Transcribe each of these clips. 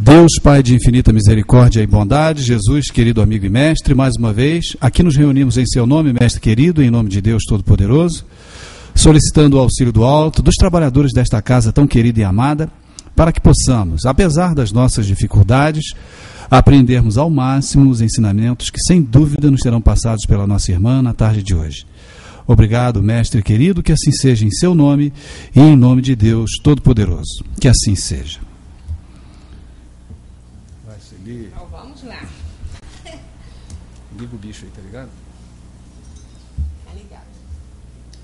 Deus, Pai de infinita misericórdia e bondade, Jesus, querido amigo e mestre, mais uma vez, aqui nos reunimos em seu nome, mestre querido, em nome de Deus Todo-Poderoso, solicitando o auxílio do alto, dos trabalhadores desta casa tão querida e amada, para que possamos, apesar das nossas dificuldades, aprendermos ao máximo os ensinamentos que, sem dúvida, nos serão passados pela nossa irmã na tarde de hoje. Obrigado, mestre querido, que assim seja em seu nome e em nome de Deus Todo-Poderoso. Que assim seja. Vai seguir. Então, vamos lá. Liga o bicho aí, tá ligado? Tá ligado.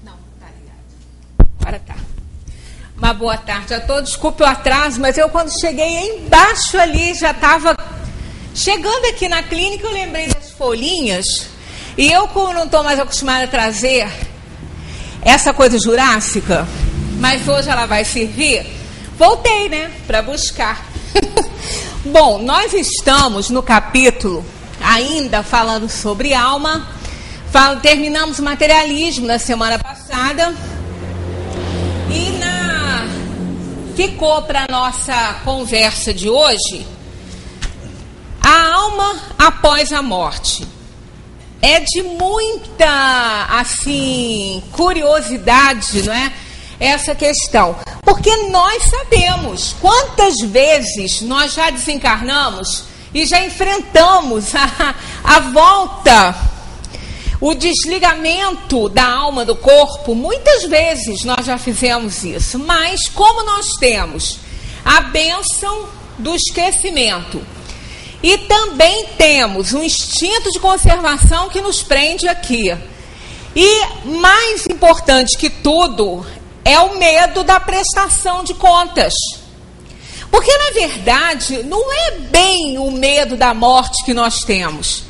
Não, tá ligado. Agora tá. Uma boa tarde a todos. Desculpe o atraso, mas eu quando cheguei embaixo ali, já estava chegando aqui na clínica, eu lembrei das folhinhas. E eu, como não estou mais acostumada a trazer essa coisa jurássica, mas hoje ela vai servir, voltei, né, para buscar. Bom, nós estamos no capítulo ainda falando sobre alma. Terminamos o materialismo na semana passada. E ficou para a nossa conversa de hoje a alma após a morte. É de muita, assim, curiosidade, não é? Essa questão. Porque nós sabemos quantas vezes nós já desencarnamos e já enfrentamos a volta, o desligamento da alma do corpo. Muitas vezes nós já fizemos isso. Mas como nós temos a bênção do esquecimento, e também temos um instinto de conservação que nos prende aqui. E mais importante que tudo é o medo da prestação de contas. Porque, na verdade, não é bem o medo da morte que nós temos.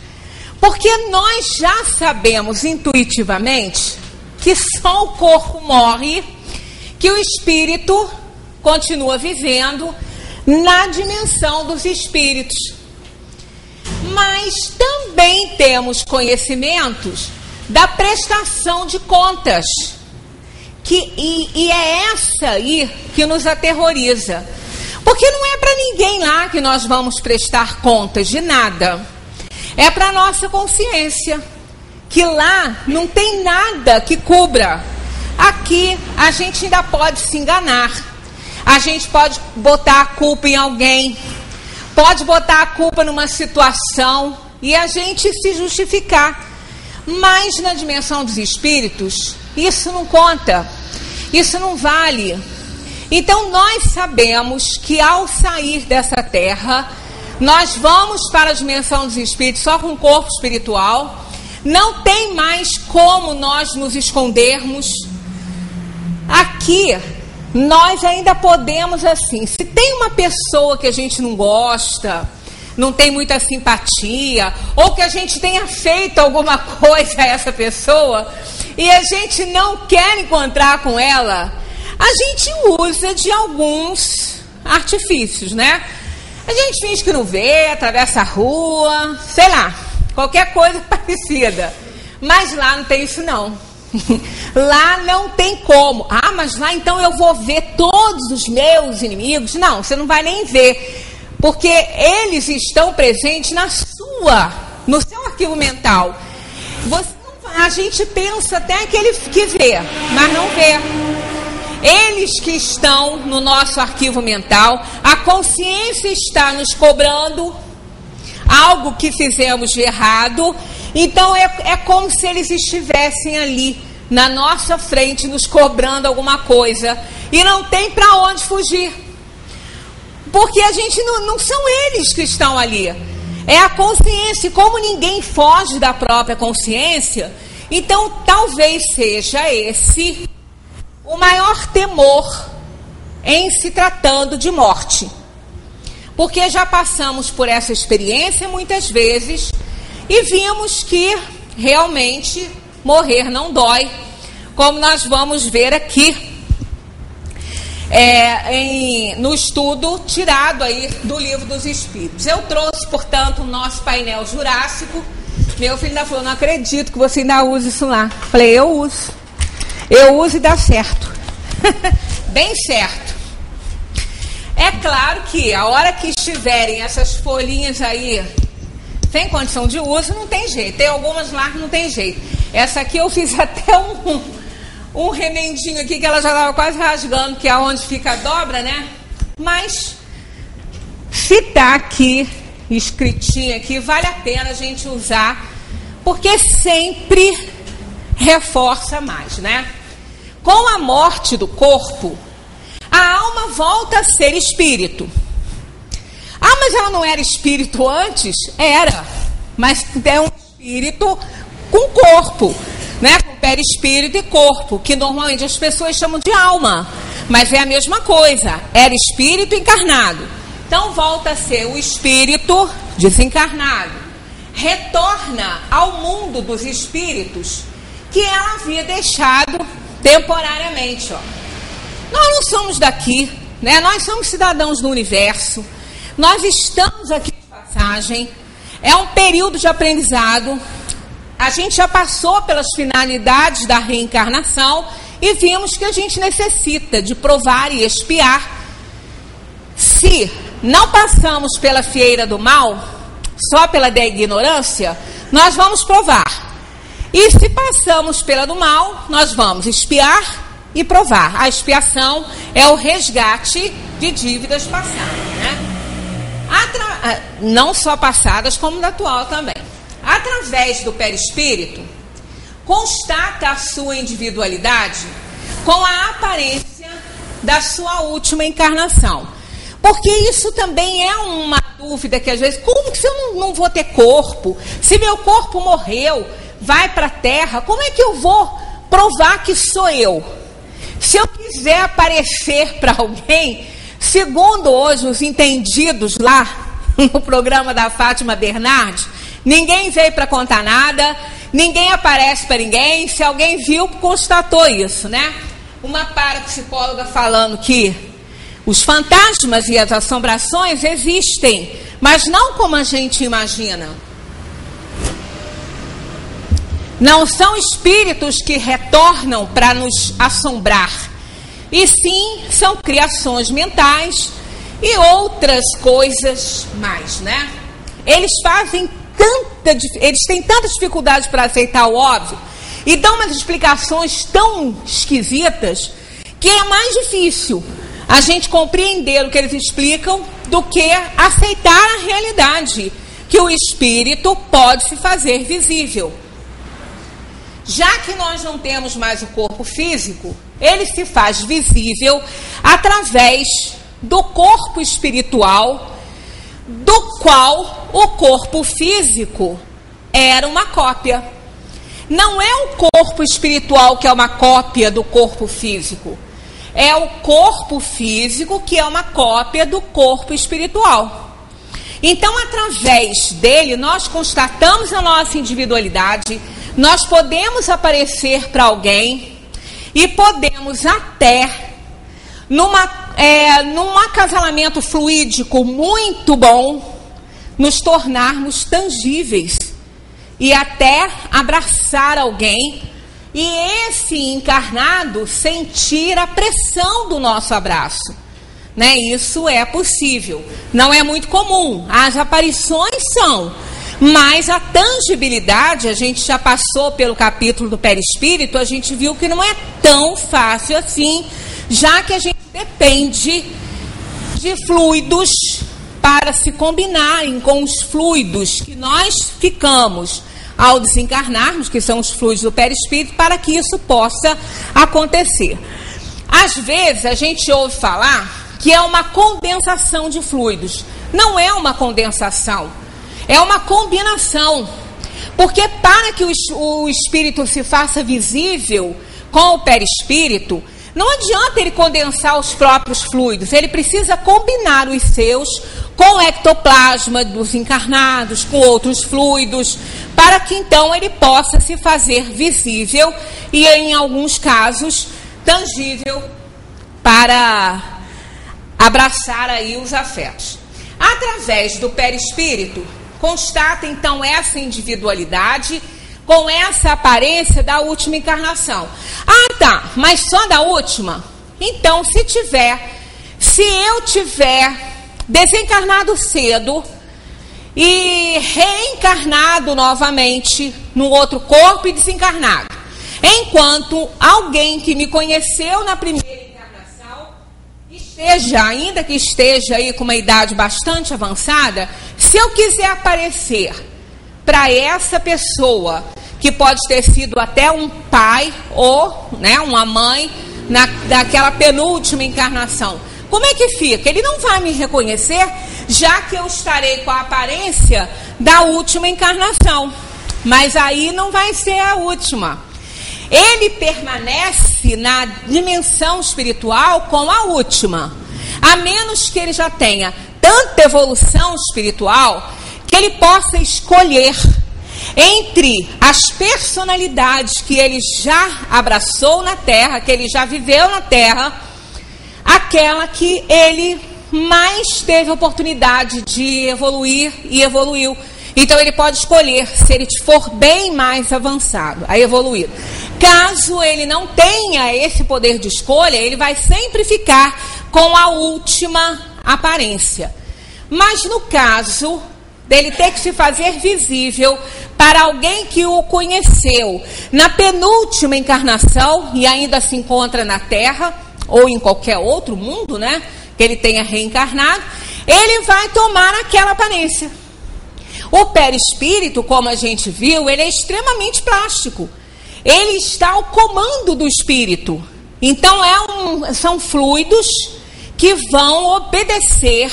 Porque nós já sabemos intuitivamente que só o corpo morre, que o espírito continua vivendo na dimensão dos espíritos. Mas também temos conhecimentos da prestação de contas, e é essa aí que nos aterroriza. Porque não é para ninguém lá que nós vamos prestar contas de nada. É para a nossa consciência, que lá não tem nada que cubra. Aqui a gente ainda pode se enganar, a gente pode botar a culpa em alguém, pode botar a culpa numa situação e a gente se justificar. Mas na dimensão dos espíritos, isso não conta, isso não vale. Então nós sabemos que ao sair dessa terra, nós vamos para a dimensão dos espíritos só com o corpo espiritual. Não tem mais como nós nos escondermos. Aqui nós ainda podemos, assim, se tem uma pessoa que a gente não gosta, não tem muita simpatia, ou que a gente tenha feito alguma coisa a essa pessoa e a gente não quer encontrar com ela, a gente usa de alguns artifícios, né? A gente finge que não vê, atravessa a rua, sei lá, qualquer coisa parecida. Mas lá não tem isso não. Lá não tem como. Ah, mas lá então eu vou ver todos os meus inimigos. Não, você não vai nem ver, porque eles estão presentes no seu arquivo mental. A gente pensa até que ele que vê, mas não vê. Eles que estão no nosso arquivo mental, a consciência está nos cobrando algo que fizemos de errado. Então é como se eles estivessem ali na nossa frente nos cobrando alguma coisa e não tem para onde fugir, porque a gente não são eles que estão ali, é a consciência. E como ninguém foge da própria consciência, então talvez seja esse o maior temor em se tratando de morte, porque já passamos por essa experiência muitas vezes e vimos que realmente morrer não dói, como nós vamos ver aqui no estudo tirado aí do Livro dos Espíritos. Eu trouxe, portanto, o nosso painel jurássico. Meu filho ainda falou: não acredito que você ainda usa isso lá. Falei: eu uso e dá certo. Bem certo. É claro que a hora que estiverem essas folhinhas aí sem condição de uso, não tem jeito. Tem algumas lá que não tem jeito. Essa aqui eu fiz até um remendinho aqui que ela já estava quase rasgando, que é onde fica a dobra, né? Mas se está aqui, escritinho aqui, vale a pena a gente usar, porque sempre reforça mais, né? Com a morte do corpo, a alma volta a ser espírito. Ah, mas ela não era espírito antes? Era, mas é um espírito com corpo, né? Com perispírito e corpo, que normalmente as pessoas chamam de alma, mas é a mesma coisa, era espírito encarnado. Então volta a ser o espírito desencarnado, retorna ao mundo dos espíritos que ela havia deixado temporariamente, ó. Nós não somos daqui, né? Nós somos cidadãos do universo. Nós estamos aqui de passagem. É um período de aprendizado. A gente já passou pelas finalidades da reencarnação e vimos que a gente necessita de provar e expiar. Se não passamos pela fieira do mal, só pela da ignorância, nós vamos provar. E se passamos pela do mal, nós vamos expiar e provar. A expiação é o resgate de dívidas passadas, né? Não só passadas, como da atual também. Através do perispírito, constata a sua individualidade com a aparência da sua última encarnação. Porque isso também é uma dúvida que às vezes, como que se eu não vou ter corpo? Se meu corpo morreu, vai para a terra, como é que eu vou provar que sou eu? Se eu quiser aparecer para alguém, segundo hoje os entendidos lá no programa da Fátima Bernardes, ninguém veio para contar nada, ninguém aparece para ninguém. Se alguém viu, constatou isso, né? Uma parapsicóloga falando que os fantasmas e as assombrações existem, mas não como a gente imagina. Não são espíritos que retornam para nos assombrar, e sim são criações mentais e outras coisas mais, né? Eles têm tanta dificuldade para aceitar o óbvio e dão umas explicações tão esquisitas que é mais difícil a gente compreender o que eles explicam do que aceitar a realidade, que o espírito pode se fazer visível. Já que nós não temos mais o corpo físico, ele se faz visível através do corpo espiritual, do qual o corpo físico era uma cópia. Não é o corpo espiritual que é uma cópia do corpo físico. É o corpo físico que é uma cópia do corpo espiritual. Então, através dele, nós constatamos a nossa individualidade, nós podemos aparecer para alguém e podemos até, num acasalamento fluídico muito bom, nos tornarmos tangíveis e até abraçar alguém e esse encarnado sentir a pressão do nosso abraço, né? Isso é possível, não é muito comum, as aparições são, mas a tangibilidade, a gente já passou pelo capítulo do perispírito, a gente viu que não é tão fácil assim, já que a gente depende de fluidos para se combinarem com os fluidos que nós ficamos ao desencarnarmos, que são os fluidos do perispírito, para que isso possa acontecer. Às vezes a gente ouve falar que é uma condensação de fluidos. Não é uma condensação, é uma combinação. Porque para que o espírito se faça visível com o perispírito, não adianta ele condensar os próprios fluidos, ele precisa combinar os seus com o ectoplasma dos encarnados, com outros fluidos, para que então ele possa se fazer visível e, em alguns casos, tangível para abraçar aí os afetos. Através do perispírito, constata então essa individualidade com essa aparência da última encarnação. Ah, tá, mas só da última? Então, se se eu tiver desencarnado cedo e reencarnado novamente num outro corpo e desencarnado, enquanto alguém que me conheceu na primeira encarnação ainda que esteja aí com uma idade bastante avançada, se eu quiser aparecer para essa pessoa, que pode ter sido até um pai ou, né, uma mãe daquela penúltima encarnação, como é que fica? Ele não vai me reconhecer, já que eu estarei com a aparência da última encarnação. Mas aí não vai ser a última. Ele permanece na dimensão espiritual com a última. A menos que ele já tenha tanta evolução espiritual que ele possa escolher entre as personalidades que ele já abraçou na Terra, que ele já viveu na Terra, aquela que ele mais teve oportunidade de evoluir e evoluiu. Então ele pode escolher, se ele for bem mais avançado, a evoluir. Caso ele não tenha esse poder de escolha, ele vai sempre ficar com a última aparência. Mas no caso dele ter que se fazer visível para alguém que o conheceu na penúltima encarnação e ainda se encontra na Terra, ou em qualquer outro mundo, né, que ele tenha reencarnado, ele vai tomar aquela aparência. O perispírito, como a gente viu, ele é extremamente plástico. Ele está ao comando do espírito. Então, são fluidos que vão obedecer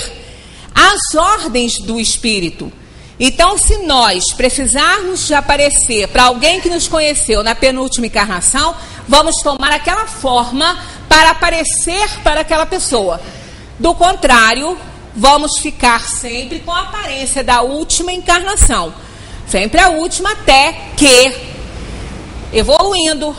às ordens do espírito. Então, se nós precisarmos de aparecer para alguém que nos conheceu na penúltima encarnação, vamos tomar aquela forma para aparecer para aquela pessoa. Do contrário, vamos ficar sempre com a aparência da última encarnação. Sempre a última, até que, evoluindo,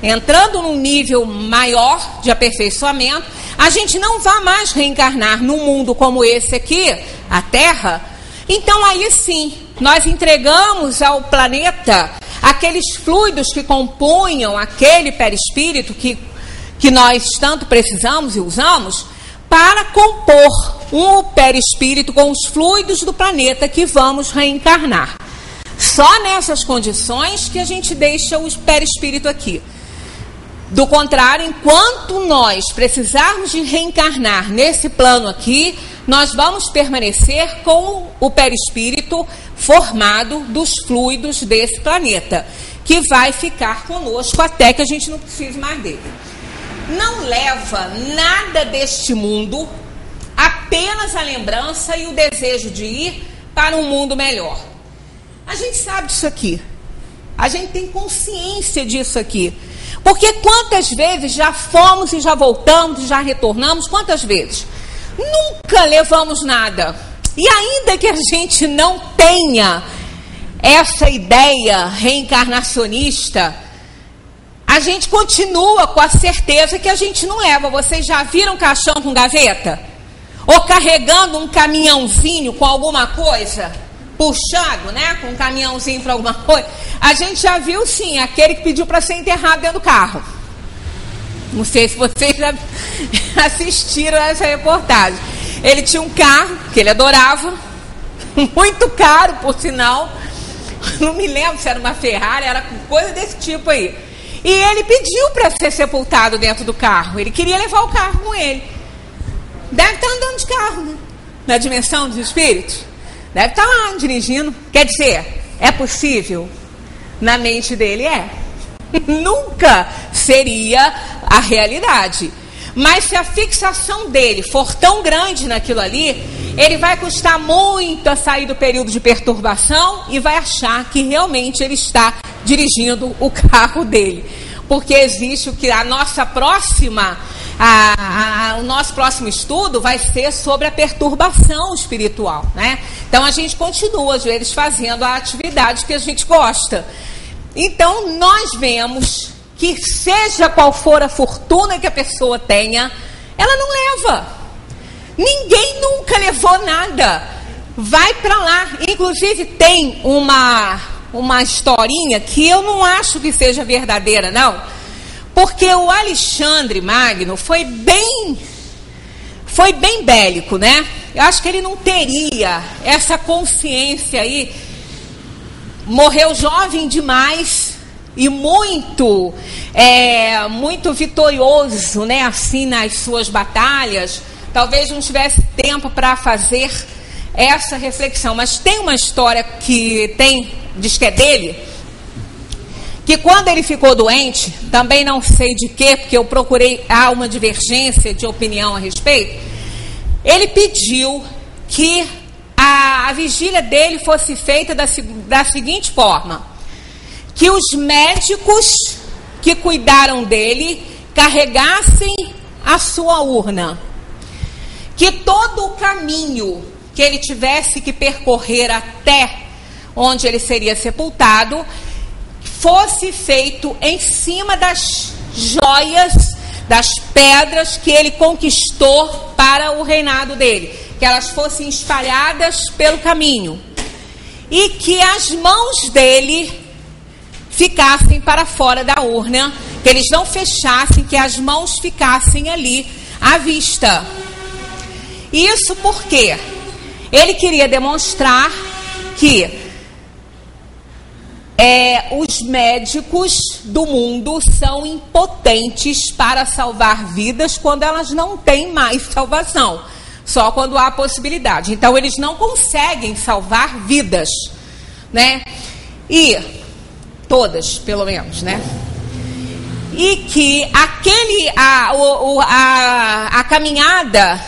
entrando num nível maior de aperfeiçoamento, a gente não vai mais reencarnar num mundo como esse aqui, a Terra. Então aí sim, nós entregamos ao planeta aqueles fluidos que compunham aquele perispírito que nós tanto precisamos e usamos, para compor um perispírito com os fluidos do planeta que vamos reencarnar. Só nessas condições que a gente deixa o perispírito aqui. Do contrário, enquanto nós precisarmos de reencarnar nesse plano aqui, nós vamos permanecer com o perispírito formado dos fluidos desse planeta, que vai ficar conosco até que a gente não precise mais dele. Não leva nada deste mundo, apenas a lembrança e o desejo de ir para um mundo melhor. A gente sabe disso aqui. A gente tem consciência disso aqui. Porque quantas vezes já fomos e já voltamos e já retornamos? Quantas vezes? Nunca levamos nada. E ainda que a gente não tenha essa ideia reencarnacionista, a gente continua com a certeza que a gente não leva. Vocês já viram caixão com gaveta? Ou carregando um caminhãozinho com alguma coisa? Puxado, né? Com um caminhãozinho para alguma coisa. A gente já viu, sim, aquele que pediu para ser enterrado dentro do carro. Não sei se vocês já assistiram essa reportagem. Ele tinha um carro que ele adorava, muito caro, por sinal. Não me lembro se era uma Ferrari, era coisa desse tipo aí. E ele pediu para ser sepultado dentro do carro. Ele queria levar o carro com ele. Deve estar andando de carro, né? Na dimensão dos espíritos. Deve estar lá dirigindo. Quer dizer, é possível? Na mente dele é. Nunca seria a realidade. Mas se a fixação dele for tão grande naquilo ali, ele vai custar muito a sair do período de perturbação e vai achar que realmente ele está dirigindo o carro dele. Porque existe o que a nossa próxima, o nosso próximo estudo vai ser sobre a perturbação espiritual, né? Então a gente continua, às vezes, fazendo a atividade que a gente gosta. Então nós vemos que seja qual for a fortuna que a pessoa tenha, ela não leva. Ninguém nunca levou nada. Vai para lá. Inclusive tem uma historinha que eu não acho que seja verdadeira, não. Porque o Alexandre Magno foi foi bem bélico, né? Eu acho que ele não teria essa consciência aí. Morreu jovem demais e muito vitorioso, né? Assim, nas suas batalhas. Talvez não tivesse tempo para fazer essa reflexão. Mas tem uma história que diz que é dele, que quando ele ficou doente, também não sei de quê, porque eu procurei, há uma divergência de opinião a respeito, ele pediu que a vigília dele fosse feita da seguinte forma: que os médicos que cuidaram dele carregassem a sua urna, que todo o caminho que ele tivesse que percorrer até onde ele seria sepultado fosse feito em cima das joias, das pedras que ele conquistou para o reinado dele, que elas fossem espalhadas pelo caminho e que as mãos dele ficassem para fora da urna, que eles não fechassem, que as mãos ficassem ali à vista. Isso porque ele queria demonstrar que os médicos do mundo são impotentes para salvar vidas quando elas não têm mais salvação, só quando há possibilidade. Então eles não conseguem salvar vidas, né? E todas, pelo menos, né? E que a caminhada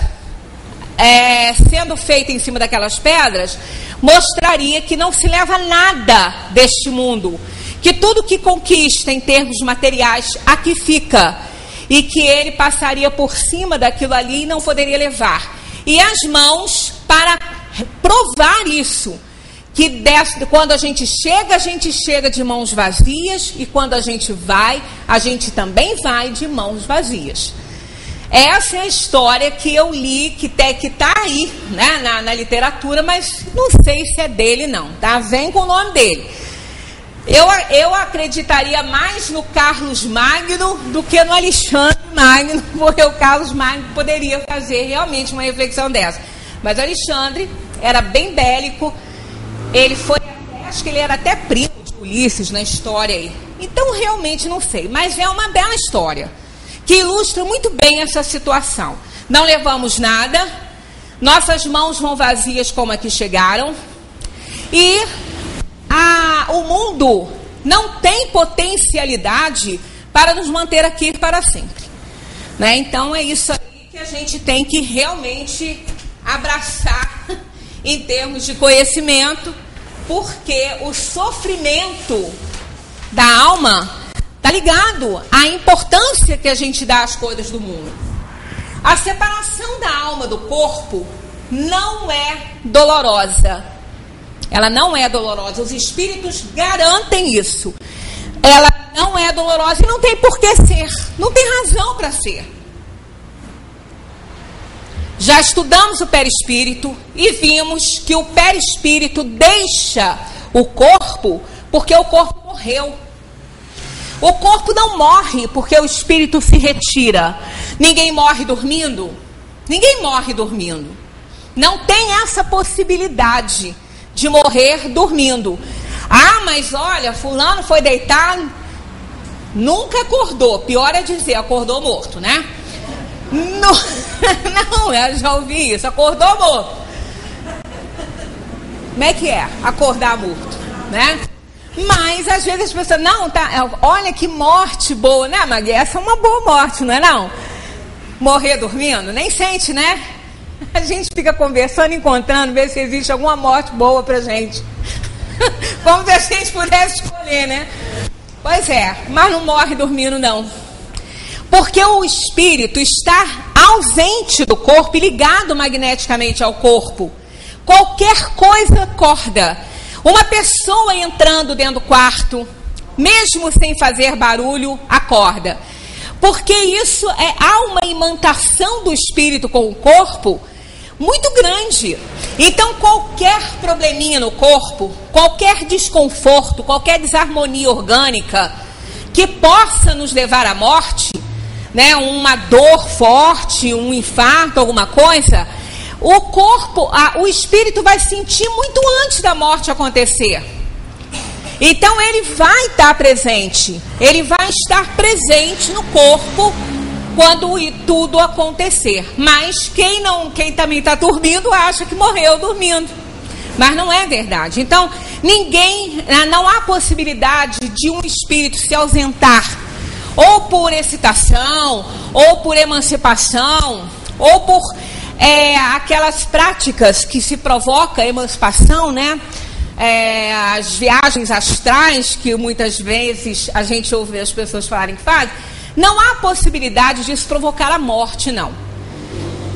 sendo feita em cima daquelas pedras mostraria que não se leva nada deste mundo, que tudo que conquista em termos materiais aqui fica, e que ele passaria por cima daquilo ali e não poderia levar. E as mãos para provar isso, que quando a gente chega de mãos vazias, e quando a gente vai, a gente também vai de mãos vazias. Essa é a história que eu li, que está aí, né, na literatura, mas não sei se é dele não, tá? Vem com o nome dele. Eu acreditaria mais no Carlos Magno do que no Alexandre Magno, porque o Carlos Magno poderia fazer realmente uma reflexão dessa. Mas o Alexandre era bem bélico, acho que ele era até primo de Ulisses na história aí. Então realmente não sei, mas é uma bela história que ilustra muito bem essa situação. Não levamos nada, nossas mãos vão vazias como aqui chegaram, e o mundo não tem potencialidade para nos manter aqui para sempre, né? Então é isso aí que a gente tem que realmente abraçar em termos de conhecimento, porque o sofrimento da alma está ligado à importância que a gente dá às coisas do mundo. A separação da alma do corpo não é dolorosa. Ela não é dolorosa. Os espíritos garantem isso. Ela não é dolorosa e não tem por que ser. Não tem razão para ser. Já estudamos o perispírito e vimos que o perispírito deixa o corpo porque o corpo morreu. O corpo não morre porque o espírito se retira. Ninguém morre dormindo. Ninguém morre dormindo. Não tem essa possibilidade de morrer dormindo. Ah, mas olha, fulano foi deitar, nunca acordou. Pior é dizer, acordou morto, né? Não, eu já ouvi isso, acordou morto. Como é que é acordar morto, né? Mas às vezes as pessoas, não, tá, olha que morte boa, né, Magui? Essa é uma boa morte, não é não? Morrer dormindo, nem sente, né? A gente fica conversando, encontrando, ver se existe alguma morte boa pra gente. Como se a gente pudesse escolher, né? Pois é, mas não morre dormindo não. Porque o espírito está ausente do corpo e ligado magneticamente ao corpo. Qualquer coisa acorda. Uma pessoa entrando dentro do quarto, mesmo sem fazer barulho, acorda. Porque há uma imantação do espírito com o corpo muito grande. Então qualquer probleminha no corpo, qualquer desconforto, qualquer desarmonia orgânica que possa nos levar à morte, né, uma dor forte, um infarto, alguma coisa, o corpo, o espírito vai sentir muito antes da morte acontecer. Então ele vai estar presente, ele vai estar presente no corpo quando tudo acontecer. Mas quem também está dormindo acha que morreu dormindo. Mas não é verdade. Então, não há possibilidade de um espírito se ausentar, ou por excitação, ou por emancipação, ou por aquelas práticas que se provoca emancipação, né? As viagens astrais, que muitas vezes a gente ouve as pessoas falarem que fazem. Não há possibilidade disso provocar a morte, não.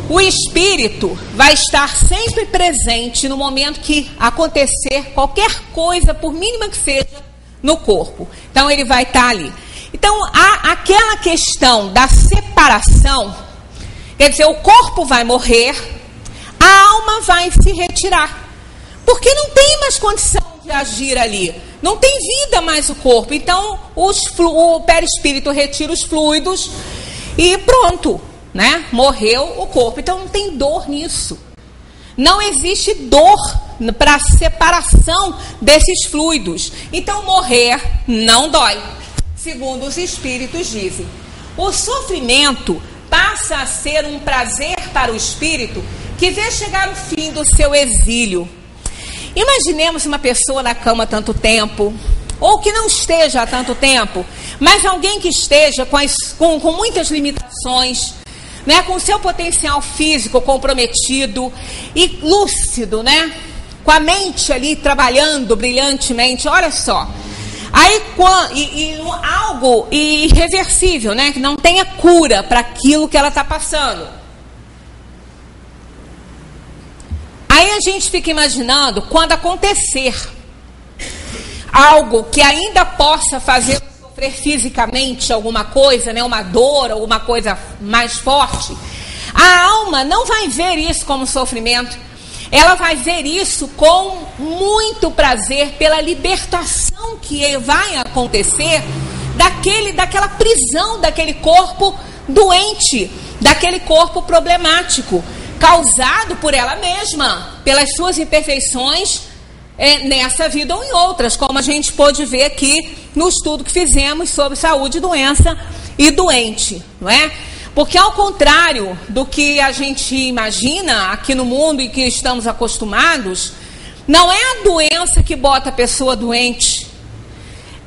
O espírito vai estar sempre presente no momento que acontecer qualquer coisa, por mínima que seja, no corpo. Então ele vai estar ali. Então há aquela questão da separação, quer dizer, o corpo vai morrer, a alma vai se retirar. Porque não tem mais condição de agir ali. Não tem vida mais o corpo. Então, o perispírito retira os fluidos e pronto, né? Morreu o corpo. Então, não tem dor nisso. Não existe dor para a separação desses fluidos. Então, morrer não dói, segundo os espíritos dizem. O sofrimento passa a ser um prazer para o espírito que vê chegar o fim do seu exílio. Imaginemos uma pessoa na cama há tanto tempo, ou que não esteja há tanto tempo, mas alguém que esteja com muitas limitações, né, com seu potencial físico comprometido e lúcido, né, com a mente ali trabalhando brilhantemente. Olha só, aí algo irreversível, né, que não tenha cura para aquilo que ela está passando. Aí a gente fica imaginando quando acontecer algo que ainda possa fazer sofrer fisicamente alguma coisa, né, uma dor, alguma coisa mais forte, a alma não vai ver isso como sofrimento, ela vai ver isso com muito prazer pela libertação que vai acontecer daquela prisão, daquele corpo doente, daquele corpo problemático, causado por ela mesma, pelas suas imperfeições nessa vida ou em outras, como a gente pôde ver aqui no estudo que fizemos sobre saúde, doença e doente, não é? Porque ao contrário do que a gente imagina aqui no mundo e que estamos acostumados, não é a doença que bota a pessoa doente,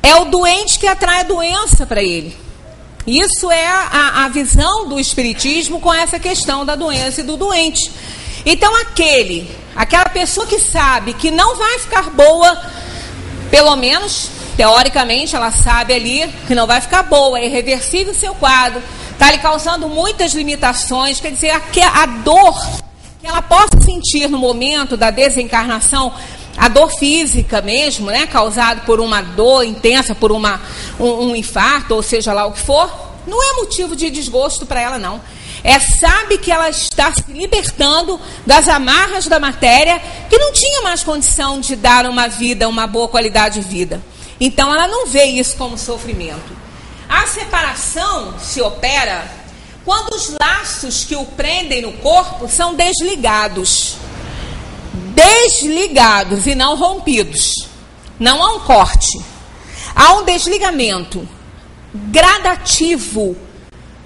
é o doente que atrai a doença para ele. Isso é a visão do espiritismo com essa questão da doença e do doente. Então aquela pessoa que sabe que não vai ficar boa, pelo menos teoricamente ela sabe ali que não vai ficar boa, é irreversível o seu quadro, está lhe causando muitas limitações, quer dizer, a dor que ela possa sentir no momento da desencarnação, a dor física mesmo, né, causada por uma dor intensa, por um infarto, ou seja lá o que for, não é motivo de desgosto para ela, não. Sabe que ela está se libertando das amarras da matéria, que não tinha mais condição de dar uma vida, uma boa qualidade de vida. Então ela não vê isso como sofrimento. A separação se opera quando os laços que o prendem no corpo são desligados e não rompidos. Não há um corte, há um desligamento gradativo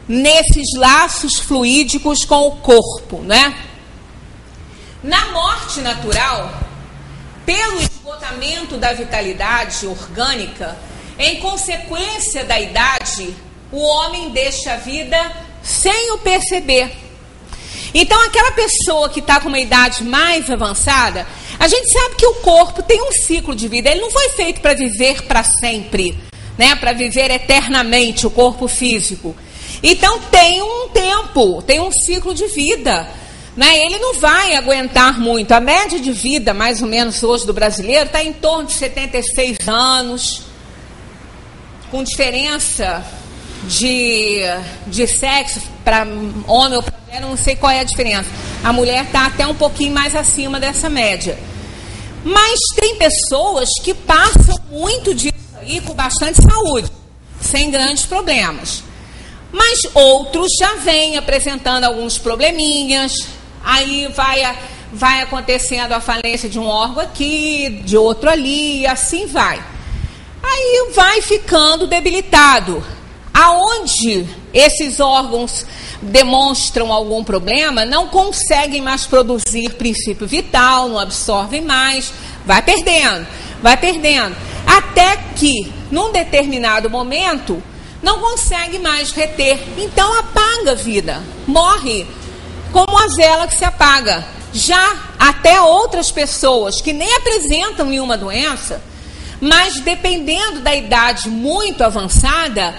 nesses laços fluídicos com o corpo, né? Na morte natural, pelo esgotamento da vitalidade orgânica, em consequência da idade, o homem deixa a vida sem o perceber. Então, aquela pessoa que está com uma idade mais avançada, a gente sabe que o corpo tem um ciclo de vida. Ele não foi feito para viver para sempre, né? Para viver eternamente, o corpo físico. Então, tem um tempo, tem um ciclo de vida, né? Ele não vai aguentar muito. A média de vida, mais ou menos hoje, do brasileiro, está em torno de 76 anos, com diferença de sexo para homem ou para mulher, não sei qual é a diferença. A mulher está até um pouquinho mais acima dessa média. Mas tem pessoas que passam muito disso aí com bastante saúde, sem grandes problemas. Mas outros já vêm apresentando alguns probleminhas, aí vai acontecendo a falência de um órgão aqui, de outro ali, e assim vai. Aí vai ficando debilitado. Aonde esses órgãos demonstram algum problema, não conseguem mais produzir princípio vital, não absorvem mais, vai perdendo. Até que, num determinado momento, não consegue mais reter. Então apaga a vida, morre, como a vela que se apaga. Já até outras pessoas que nem apresentam nenhuma doença, mas dependendo da idade muito avançada,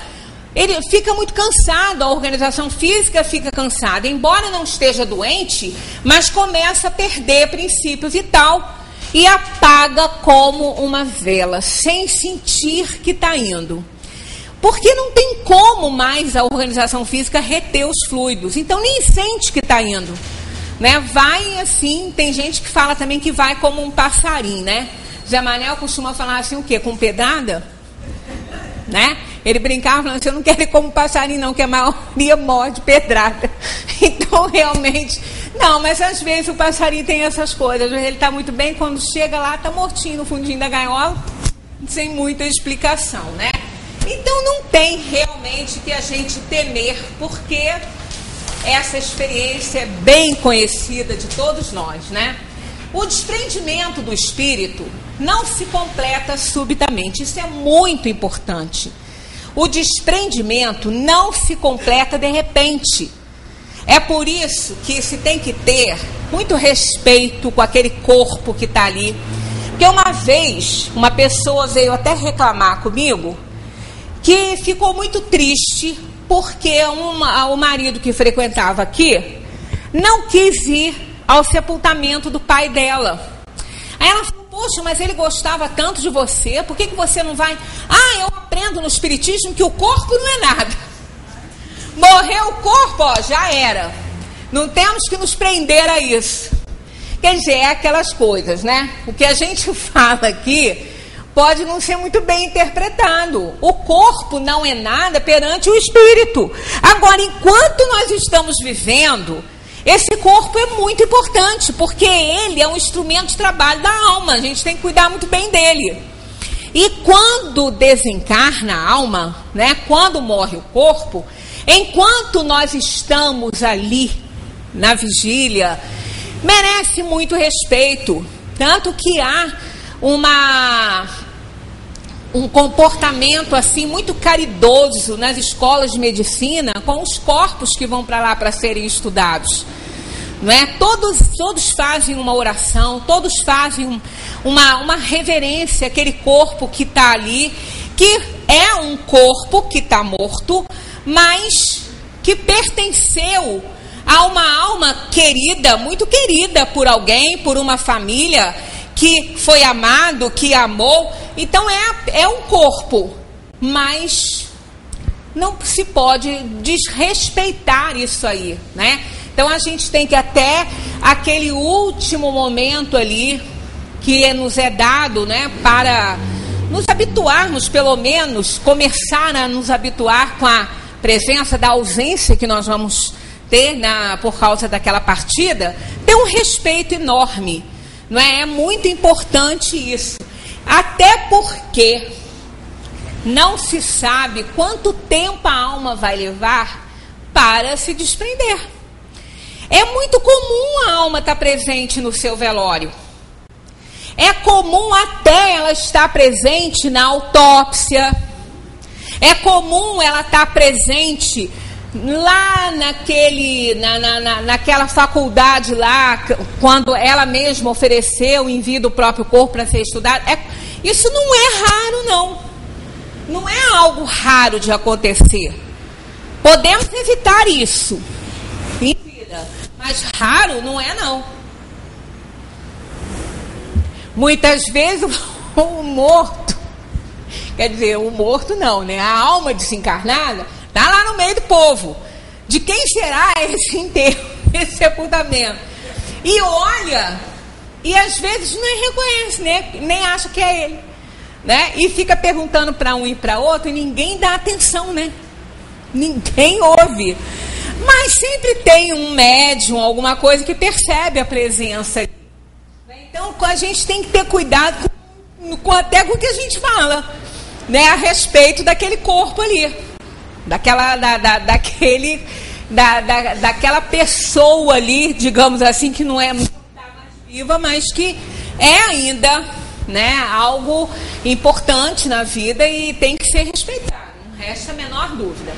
ele fica muito cansado, a organização física fica cansada, embora não esteja doente, mas começa a perder princípio vital e apaga como uma vela, sem sentir que está indo. Porque não tem como mais a organização física reter os fluidos, então nem sente que está indo. Né? Vai assim, tem gente que fala também que vai como um passarinho, né? Zé Manel costuma falar assim, o quê? Com pedrada? Né? Ele brincava falando assim, eu não quero ir como passarinho não, que a maioria morre de pedrada. Então, realmente, não, mas às vezes o passarinho tem essas coisas, ele está muito bem, quando chega lá, está mortinho no fundinho da gaiola, sem muita explicação, né? Então, não tem realmente que a gente temer, porque essa experiência é bem conhecida de todos nós, né? O desprendimento do espírito não se completa subitamente, isso é muito importante. O desprendimento não se completa de repente. É por isso que se tem que ter muito respeito com aquele corpo que está ali. Porque uma vez, uma pessoa veio até reclamar comigo que ficou muito triste porque o marido que frequentava aqui não quis ir ao sepultamento do pai dela. Aí ela falou, poxa, mas ele gostava tanto de você, por que você não vai? Ah, eu aprendo no espiritismo que o corpo não é nada. Morreu o corpo, ó, já era. Não temos que nos prender a isso. Quer dizer, é aquelas coisas, né? O que a gente fala aqui pode não ser muito bem interpretado. O corpo não é nada perante o espírito. Agora, enquanto nós estamos vivendo, esse corpo é muito importante, porque ele é um instrumento de trabalho da alma. A gente tem que cuidar muito bem dele. E quando desencarna a alma, né, quando morre o corpo, enquanto nós estamos ali na vigília, merece muito respeito. Tanto que há um comportamento assim muito caridoso nas escolas de medicina com os corpos que vão para lá para serem estudados, não é? Todos fazem uma oração, todos fazem uma reverência àquele corpo que está ali, que é um corpo que está morto, mas que pertenceu a uma alma querida, muito querida por alguém, por uma família que foi amado, que amou. Então é um corpo, mas não se pode desrespeitar isso aí, né? Então a gente tem que até aquele último momento ali que nos é dado, né, para nos habituarmos, pelo menos começar a nos habituar com a presença da ausência que nós vamos ter por causa daquela partida, ter um respeito enorme, não é? É muito importante isso. Até porque não se sabe quanto tempo a alma vai levar para se desprender. É muito comum a alma estar presente no seu velório. É comum até ela estar presente na autópsia. É comum ela estar presente lá naquela faculdade lá, quando ela mesma ofereceu o envio do próprio corpo para ser estudado. Isso não é raro, não. Não é algo raro de acontecer. Podemos evitar isso em vida, mas raro não é, não. Muitas vezes o morto, quer dizer, o morto não, né? A alma desencarnada está lá no meio do povo. De quem será esse enterro, esse sepultamento? E olha, e às vezes nem reconhece, né? Nem acha que é ele, né? E fica perguntando para um e para outro e ninguém dá atenção, né? Ninguém ouve. Mas sempre tem um médium, alguma coisa que percebe a presença. Então a gente tem que ter cuidado até com o que a gente fala, né, a respeito daquele corpo ali, daquela pessoa ali, digamos assim, que não é muito mais viva, mas que é ainda, né, algo importante na vida e tem que ser respeitado, não resta a menor dúvida.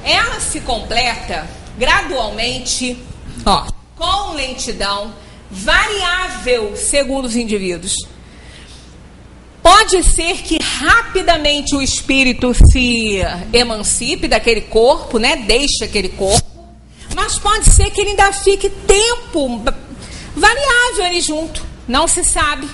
Ela se completa gradualmente, com lentidão, variável segundo os indivíduos. Pode ser que rapidamente o espírito se emancipe daquele corpo, né? Deixe aquele corpo, mas pode ser que ele ainda fique tempo variável ali junto, não se sabe.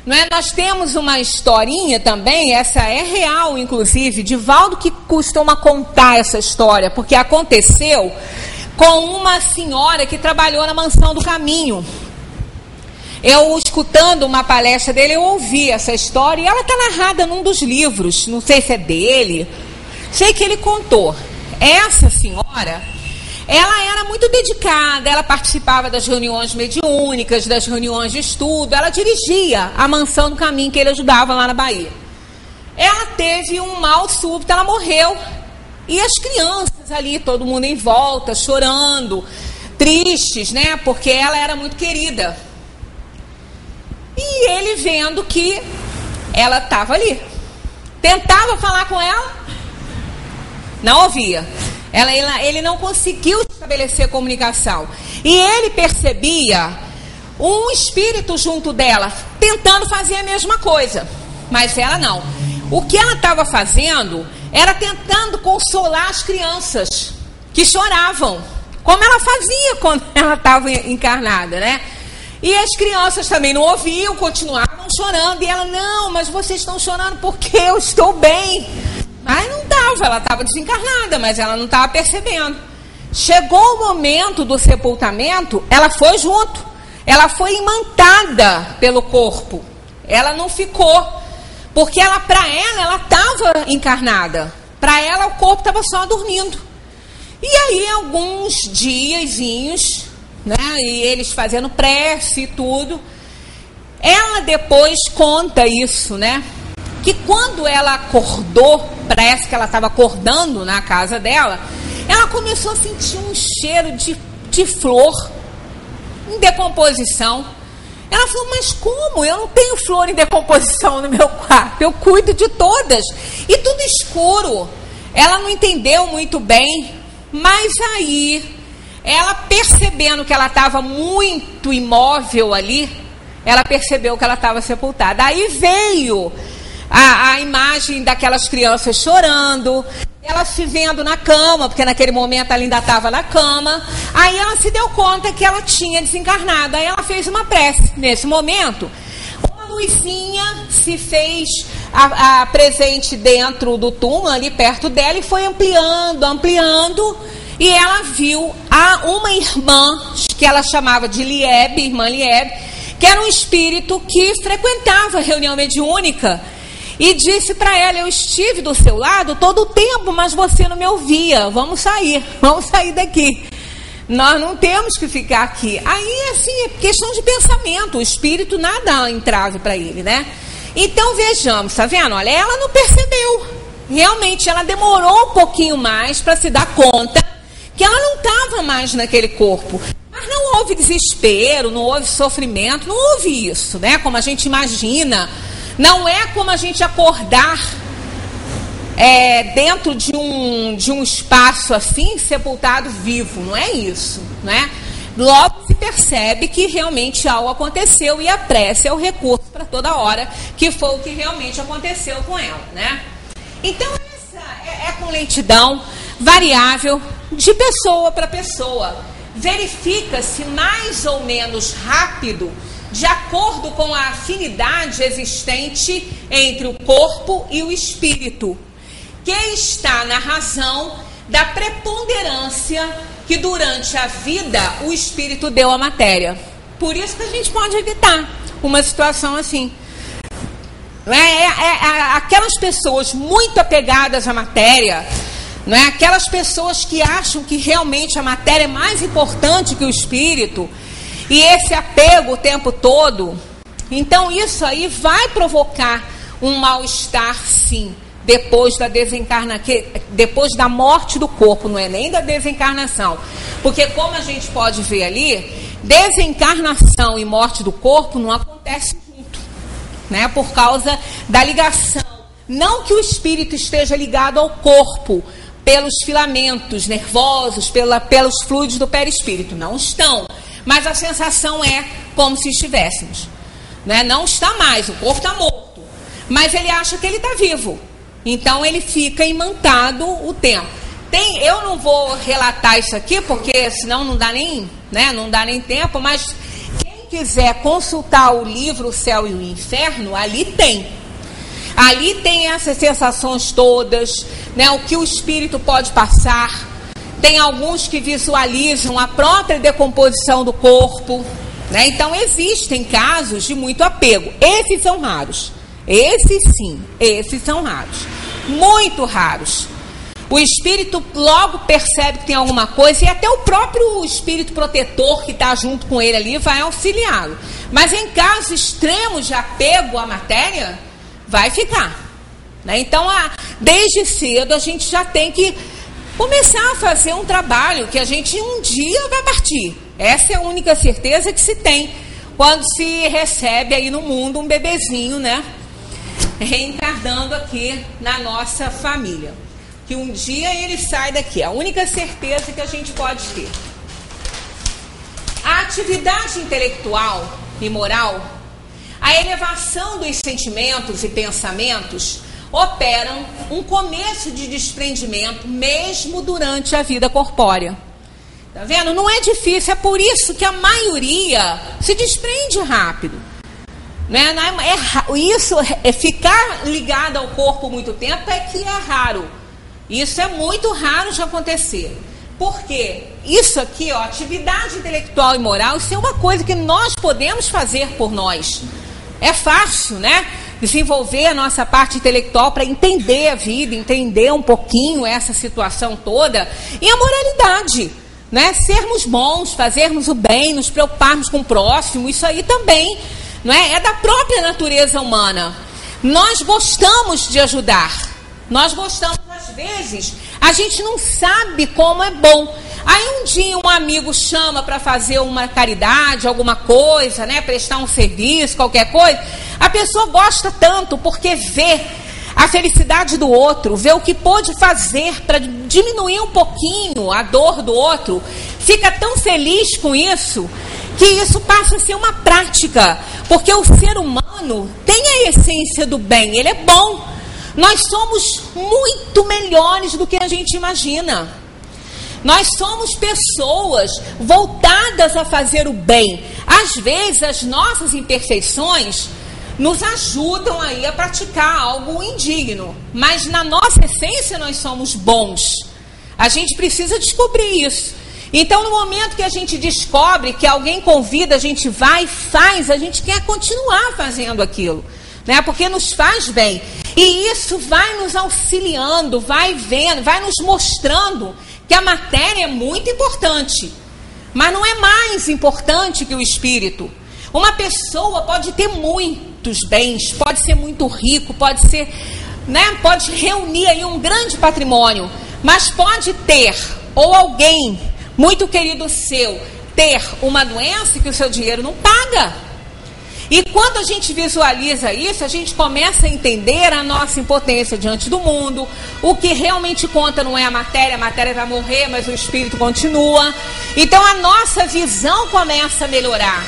Não é? Nós temos uma historinha também, essa é real, inclusive, Divaldo que costuma contar essa história, porque aconteceu com uma senhora que trabalhou na Mansão do Caminho. Eu, escutando uma palestra dele, eu ouvi essa história, e ela está narrada num dos livros, não sei se é dele, sei que ele contou. Essa senhora, ela era muito dedicada, ela participava das reuniões mediúnicas, das reuniões de estudo, ela dirigia a Mansão do Caminho que ele ajudava lá na Bahia. Ela teve um mal súbito, ela morreu. E as crianças ali, todo mundo em volta, chorando, tristes, né? Porque ela era muito querida. E ele vendo que ela estava ali. Tentava falar com ela, não ouvia. Ele não conseguiu estabelecer comunicação. E ele percebia um espírito junto dela, tentando fazer a mesma coisa. Mas ela não. O que ela estava fazendo era tentando consolar as crianças que choravam, como ela fazia quando ela estava encarnada, né? E as crianças também não ouviam, continuavam chorando, e ela, não, mas vocês estão chorando porque eu estou bem. Mas não estava, ela estava desencarnada, mas ela não estava percebendo. Chegou o momento do sepultamento, ela foi junto, ela foi imantada pelo corpo, ela não ficou. Porque para ela estava encarnada. Para ela, o corpo estava só dormindo. E aí, alguns diazinhos, né, e eles fazendo prece e tudo, ela depois conta isso, né? Que quando ela acordou, parece que ela estava acordando na casa dela, ela começou a sentir um cheiro de flor em decomposição. Ela falou, mas como? Eu não tenho flor em decomposição no meu quarto, eu cuido de todas. E tudo escuro. Ela não entendeu muito bem, mas aí, ela percebendo que ela estava muito imóvel ali, ela percebeu que ela estava sepultada. Aí veio a imagem daquelas crianças chorando, ela se vendo na cama, porque naquele momento ela ainda estava na cama. Aí ela se deu conta que ela tinha desencarnado. Aí ela fez uma prece. Nesse momento, uma luzinha se fez presente dentro do túmulo, ali perto dela, e foi ampliando. E ela viu uma irmã, que ela chamava de Liebe, irmã Liebe, que era um espírito que frequentava a reunião mediúnica. E disse para ela, eu estive do seu lado todo o tempo, mas você não me ouvia. Vamos sair daqui. Nós não temos que ficar aqui. Aí, assim, é questão de pensamento. O espírito nada entrave para ele, né? Então, vejamos, tá vendo? Olha, ela não percebeu. Realmente, ela demorou um pouquinho mais para se dar conta que ela não estava mais naquele corpo. Mas não houve desespero, não houve sofrimento, não houve isso, né? Como a gente imagina. Não é como a gente acordar dentro de um espaço assim, sepultado vivo. Não é isso, né? Logo se percebe que realmente algo aconteceu e a prece é o recurso para toda hora, que foi o que realmente aconteceu com ela, né? Então, essa é com lentidão, variável, de pessoa para pessoa. Verifica-se mais ou menos rápido, de acordo com a afinidade existente entre o corpo e o espírito, que está na razão da preponderância que durante a vida o espírito deu à matéria. Por isso que a gente pode evitar uma situação assim. Aquelas pessoas muito apegadas à matéria, Não é? Aquelas pessoas que acham que realmente a matéria é mais importante que o espírito, e esse apego o tempo todo, então isso aí vai provocar um mal-estar, sim, depois da morte do corpo, não é nem da desencarnação. Porque como a gente pode ver ali, desencarnação e morte do corpo não acontece junto, né? Por causa da ligação. Não que o espírito esteja ligado ao corpo pelos filamentos nervosos, pelos fluidos do perispírito. Não estão. Mas a sensação é como se estivéssemos. Né? Não está mais, o corpo está morto. Mas ele acha que ele está vivo. Então ele fica imantado o tempo. Eu não vou relatar isso aqui, porque senão não dá nem, né? Não dá nem tempo, mas quem quiser consultar o livro O Céu e o Inferno, ali tem. Ali tem essas sensações todas, né? O que o espírito pode passar. Tem alguns que visualizam a própria decomposição do corpo, né? Então existem casos de muito apego. Esses são raros. Esses sim, esses são raros. Muito raros. O espírito logo percebe que tem alguma coisa, e até o próprio espírito protetor que está junto com ele ali vai auxiliá-lo. Mas em casos extremos de apego à matéria, vai ficar. Né? Então, desde cedo, a gente já tem que começar a fazer um trabalho que a gente um dia vai partir. Essa é a única certeza que se tem quando se recebe aí no mundo um bebezinho, né? Reencarnando aqui na nossa família. Que um dia ele sai daqui. A única certeza que a gente pode ter. A atividade intelectual e moral, a elevação dos sentimentos e pensamentos operam um começo de desprendimento mesmo durante a vida corpórea. Tá vendo? Não é difícil, é por isso que a maioria se desprende rápido. Né? Isso é ficar ligado ao corpo muito tempo é que é raro. Isso é muito raro de acontecer. Por quê? Isso aqui, ó, atividade intelectual e moral, isso é uma coisa que nós podemos fazer por nós. É fácil, né? Desenvolver a nossa parte intelectual para entender a vida, entender um pouquinho essa situação toda. E a moralidade, né? Sermos bons, fazermos o bem, nos preocuparmos com o próximo, isso aí também, não é? É da própria natureza humana. Nós gostamos de ajudar. Nós gostamos, às vezes, a gente não sabe como é bom. Aí um dia um amigo chama para fazer uma caridade, alguma coisa, né? Prestar um serviço, qualquer coisa. A pessoa gosta tanto porque vê a felicidade do outro, vê o que pôde fazer para diminuir um pouquinho a dor do outro. Fica tão feliz com isso que isso passa a ser uma prática. Porque o ser humano tem a essência do bem, ele é bom. Nós somos muito melhores do que a gente imagina. Nós somos pessoas voltadas a fazer o bem. Às vezes, as nossas imperfeições nos ajudam aí a praticar algo indigno. Mas, na nossa essência, nós somos bons. A gente precisa descobrir isso. Então, no momento que a gente descobre que alguém convida, a gente vai e faz, a gente quer continuar fazendo aquilo. Né? Porque nos faz bem. E isso vai nos auxiliando, vai vendo, vai nos mostrando que a matéria é muito importante. Mas não é mais importante que o espírito. Uma pessoa pode ter muitos bens, pode ser muito rico, pode ser, né, pode reunir aí um grande patrimônio, mas pode ter, ou alguém muito querido seu, ter uma doença que o seu dinheiro não paga. E quando a gente visualiza isso, a gente começa a entender a nossa impotência diante do mundo. O que realmente conta não é a matéria vai morrer, mas o espírito continua. Então a nossa visão começa a melhorar.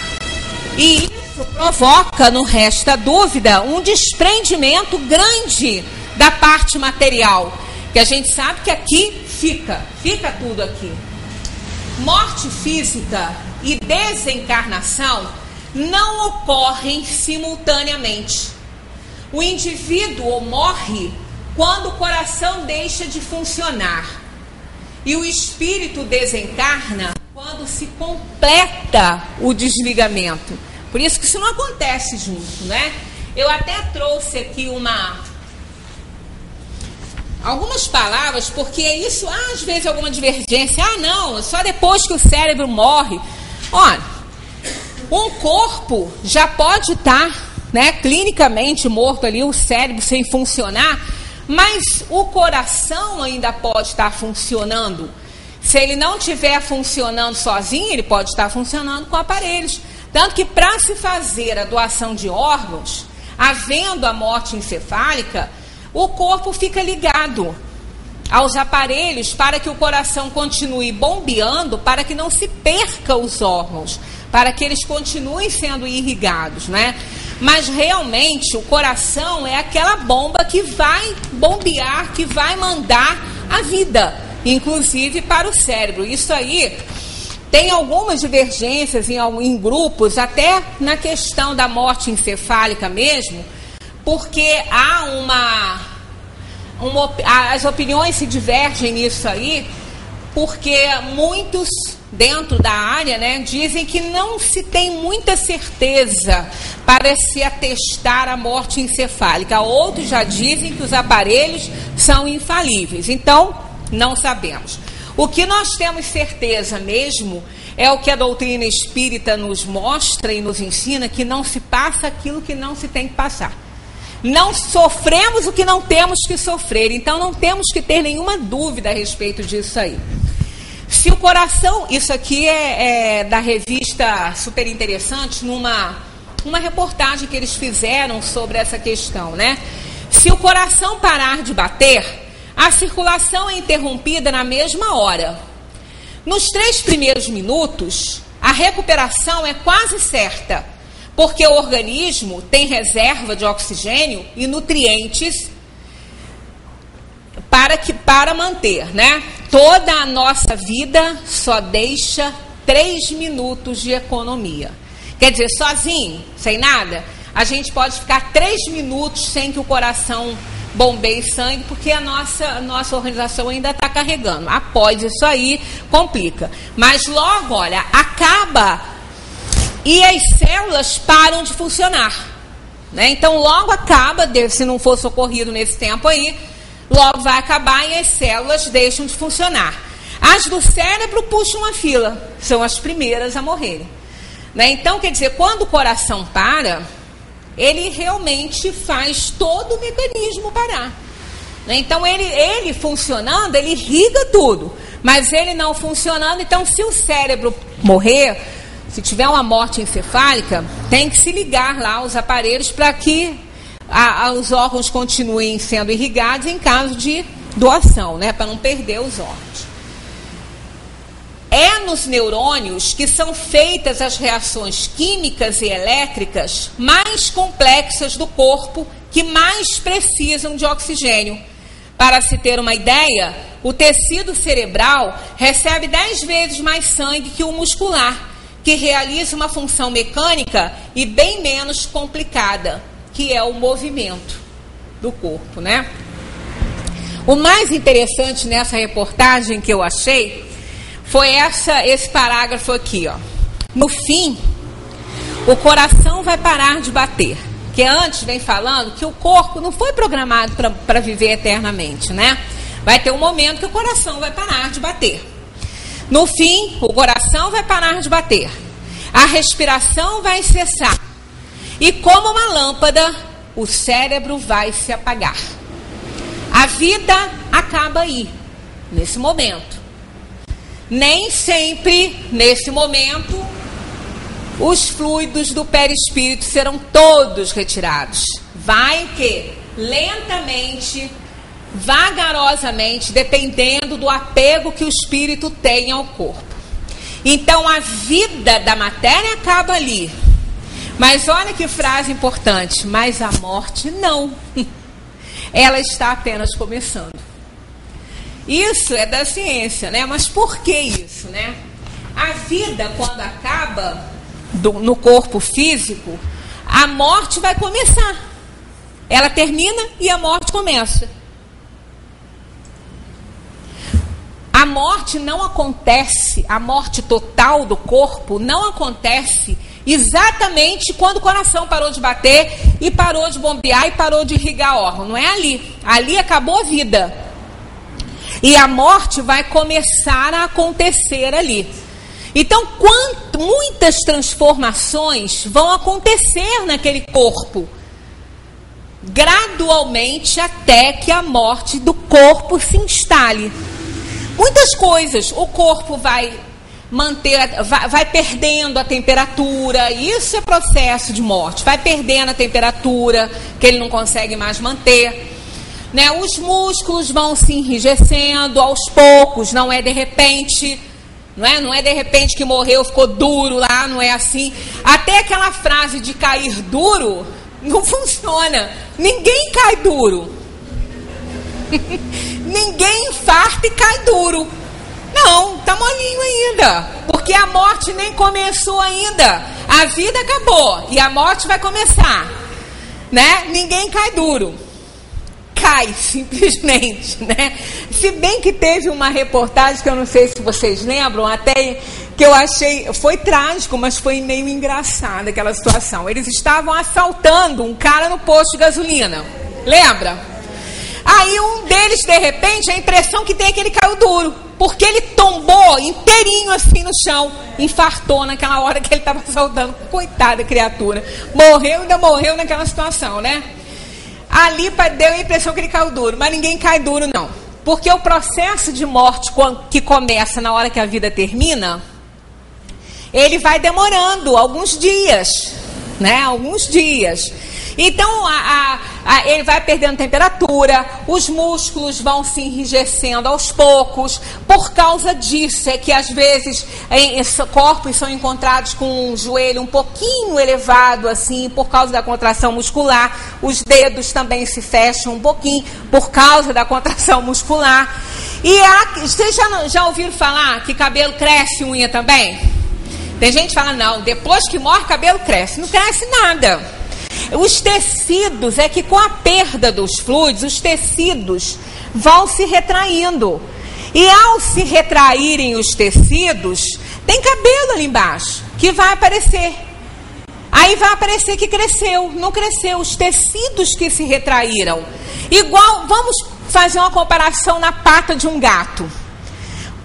E isso provoca, não resta dúvida, um desprendimento grande da parte material. Que a gente sabe que aqui fica tudo aqui. Morte física e desencarnação não ocorrem simultaneamente. O indivíduo morre quando o coração deixa de funcionar. E o espírito desencarna quando se completa o desligamento. Por isso que isso não acontece junto, né? Eu até trouxe aqui algumas palavras, porque isso, às vezes, alguma divergência. Não, só depois que o cérebro morre. Olha, um corpo já pode estar, né, clinicamente morto ali, o cérebro sem funcionar, mas o coração ainda pode estar funcionando. Se ele não estiver funcionando sozinho, ele pode estar funcionando com aparelhos. Tanto que para se fazer a doação de órgãos, havendo a morte encefálica, o corpo fica ligado aos aparelhos para que o coração continue bombeando, para que não se perca os órgãos, para que eles continuem sendo irrigados, né? Mas realmente o coração é aquela bomba que vai bombear, que vai mandar a vida, inclusive para o cérebro. Isso aí tem algumas divergências em grupos, até na questão da morte encefálica mesmo, porque as opiniões se divergem nisso aí, porque muitos dentro da área, né, dizem que não se tem muita certeza para se atestar a morte encefálica. Outros já dizem que os aparelhos são infalíveis. Então, não sabemos. O que nós temos certeza mesmo é o que a doutrina espírita nos mostra e nos ensina, que não se passa aquilo que não se tem que passar. Não sofremos o que não temos que sofrer, então não temos que ter nenhuma dúvida a respeito disso aí. Se o coração, isso aqui é da revista Super Interessante, numa reportagem que eles fizeram sobre essa questão, né? Se o coração parar de bater, a circulação é interrompida na mesma hora. Nos 3 primeiros minutos, a recuperação é quase certa, porque o organismo tem reserva de oxigênio e nutrientes para manter, né? Toda a nossa vida só deixa 3 minutos de economia. Quer dizer, sozinho, sem nada, a gente pode ficar 3 minutos sem que o coração bombeie sangue, porque a nossa organização ainda está carregando. Após isso aí, complica. Mas logo, olha, acaba e as células param de funcionar, né? Então logo acaba, se não for socorrido nesse tempo aí, logo vai acabar e as células deixam de funcionar. As do cérebro puxam uma fila, são as primeiras a morrerem, né? Então, quer dizer, quando o coração para, ele realmente faz todo o mecanismo parar, né? Então, ele funcionando, ele irriga tudo, mas ele não funcionando, então se o cérebro morrer, se tiver uma morte encefálica, tem que se ligar lá os aparelhos para que os órgãos continuem sendo irrigados em caso de doação, né? Para não perder os órgãos. É nos neurônios que são feitas as reações químicas e elétricas mais complexas do corpo, que mais precisam de oxigênio. Para se ter uma ideia, o tecido cerebral recebe 10 vezes mais sangue que o muscular, que realiza uma função mecânica e bem menos complicada, que é o movimento do corpo, né? O mais interessante nessa reportagem que eu achei foi esse parágrafo aqui, ó. No fim, o coração vai parar de bater. Que antes vem falando que o corpo não foi programado para viver eternamente, né? Vai ter um momento que o coração vai parar de bater. No fim, o coração vai parar de bater. A respiração vai cessar. E como uma lâmpada, o cérebro vai se apagar. A vida acaba aí, nesse momento. Nem sempre, nesse momento, os fluidos do perispírito serão todos retirados. Vai que lentamente, vagarosamente, dependendo do apego que o espírito tem ao corpo. Então a vida da matéria acaba ali. Mas olha que frase importante, mas a morte não. Ela está apenas começando. Isso é da ciência, né? Mas por que isso, né? A vida, quando acaba no corpo físico, a morte vai começar. Ela termina e a morte começa. A morte não acontece, a morte total do corpo não acontece exatamente quando o coração parou de bater e parou de bombear e parou de irrigar órgão. Não é ali. Ali acabou a vida. E a morte vai começar a acontecer ali. Então, muitas transformações vão acontecer naquele corpo, gradualmente, até que a morte do corpo se instale. Muitas coisas, o corpo vai perdendo a temperatura, isso é processo de morte, vai perdendo a temperatura, que ele não consegue mais manter, né? Os músculos vão se enrijecendo aos poucos, não é de repente, não é de repente que morreu, ficou duro lá, não é assim. Até aquela frase de cair duro não funciona, ninguém cai duro. Ninguém infarta e cai duro. Não, tá molinho ainda, porque a morte nem começou ainda. A vida acabou e a morte vai começar, né? Ninguém cai duro, cai simplesmente, né? Se bem que teve uma reportagem que eu não sei se vocês lembram, até que eu achei, foi trágico, mas foi meio engraçada aquela situação. Eles estavam assaltando um cara no posto de gasolina, lembra? Aí um deles, de repente, a impressão que tem é que ele caiu duro, porque ele tombou inteirinho assim no chão, infartou naquela hora que ele estava assaltando. Coitada criatura, ainda morreu naquela situação, né? Ali deu a impressão que ele caiu duro, mas ninguém cai duro não, porque o processo de morte que começa na hora que a vida termina, ele vai demorando alguns dias, né? Alguns dias. Então, ele vai perdendo temperatura, os músculos vão se enrijecendo aos poucos. Por causa disso, é que às vezes corpos são encontrados com um joelho um pouquinho elevado, assim, por causa da contração muscular. Os dedos também se fecham um pouquinho, por causa da contração muscular. E vocês já ouviram falar que cabelo cresce, unha também? Tem gente que fala, não, depois que morre, cabelo cresce. Não cresce nada. Os tecidos, é que com a perda dos fluidos, os tecidos vão se retraindo. E ao se retraírem os tecidos, tem cabelo ali embaixo, que vai aparecer. Aí vai aparecer que cresceu, não cresceu, os tecidos que se retraíram. Igual, vamos fazer uma comparação na pata de um gato.